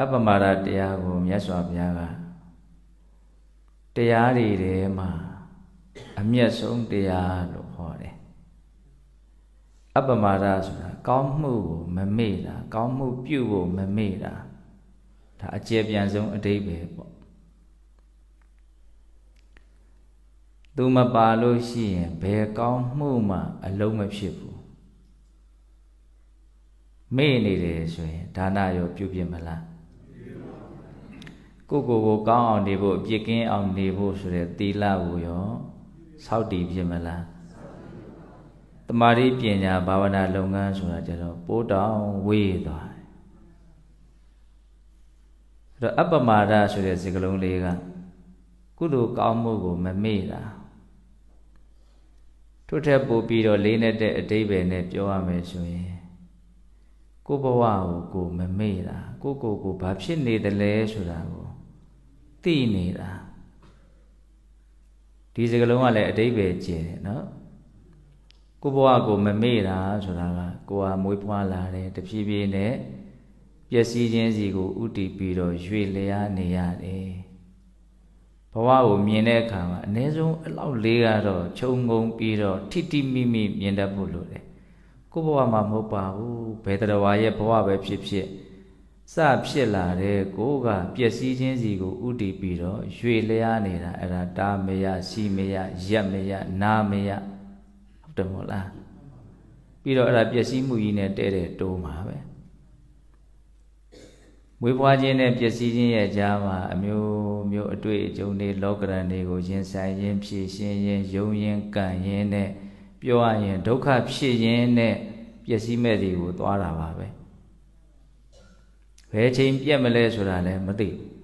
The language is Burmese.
အပ္ပမာဒတရားကိုမြတ်စွာဘုရားကတရားတွေထဲမှာအမျက်ဆုံးတရားလို့ဟောတယ်အပ္ပမာဒဆိုတာကောင်းမှုကိုမမေ့တာကောင်းမှုပြုဖို့မမေ့တာဒါအကျေပြန်ဆုံးအဓိပ္ပာယ်ပေါ့သူမပါလို့ရှိရင်ဘယ်ကောင်းမှုမှအလုံးမဖြစ်ဘူးမေ့နေတယ်ဆိုရင်ဒါနရောပြုဖြစ်မလားကိုကောင်းအောင်နေဖို့အပြစ်ကင်းအောင်နေဖို့ဆိုတဲ့သီလကိုရောစောင့်တည်ဖြစ်မလားတမာတိပညာဘာဝနာလုပ်ငန်းဆိုတာကြတော့ပိုးတောင်ဝေးသွားတယ်အဲ့တော့အပ္ပမာဒဆိုတဲ့စကားလုံးလေးကကုသိုလ်ကောင်းမှုကိုမမေ့တာထို့ထက်ပိုပြီးတော့လေးနဲ့တဲ့အဓိပ္ပာယ်နဲ့ပြောရမယ်ဆိုရင်ကိုဘဝကိုမမေ့တာကိုဘာဖြစ်နေသလဲဆိုတာကိုသိနေတာဒီစကားလုံးကလည်းအဓိပ္ပာယ်ကျယ်တယ်နော်ကိုဘဝကိုမမေ့တာဆိုတာကကိုဟာမွေးဖွားလာတယ်တဖြည်းဖြည်းနဲ့ပျက်စီးခြင်းစီကိုဥတည်ပြီးတော့ရွေ့လျားနေရတယ်ဘဝကိုမြင်တဲ့အခါမှာအ ਨੇ ဆုံးအလောက်လေးကတော့ခြုံငုံပြီးတော့ထိတိမိမိမြင်တတ်ဖို့လိုတယ်ကိုဘဝမှာမဟုတ်ပါဘူးဘယ်တရဝါရဲ့ဘဝပဲဖြစ်ဖြစ်စဖြစ်လာတဲ့ကိုကပျက်စီးခြင်းစီကိုဥတည်ပြီးတော့ရွေ့လျားနေတာအဲ့ဒါတာမရစီမရရက်မရနာမရဟုတ်တယ်မို့လားပြီးတော့အဲ့ဒါပျက်စီးမှုကြီးနဲ့တဲတဲ့တိုးမှာပဲမွေးဖွားခြင်းနဲ့ပျက်စီးခြင်းရဲ့ကြားမှာအမျိုးအတွေ့အကြုံတွေလောကရန်တွေကိုရင်ဆိုင်ရင်းဖြည့်ရှင်းရင်းယုံရင်းကံရင်းနဲ့ပြောရရင်ဒုက္ခဖြစ်ရင်းနဲ့ပျက်စီးမဲ့တွေကိုသွားတာပါပဲဘယ်ချိန်ပြက်မလဲဆိုတာလည်းမသိဘူး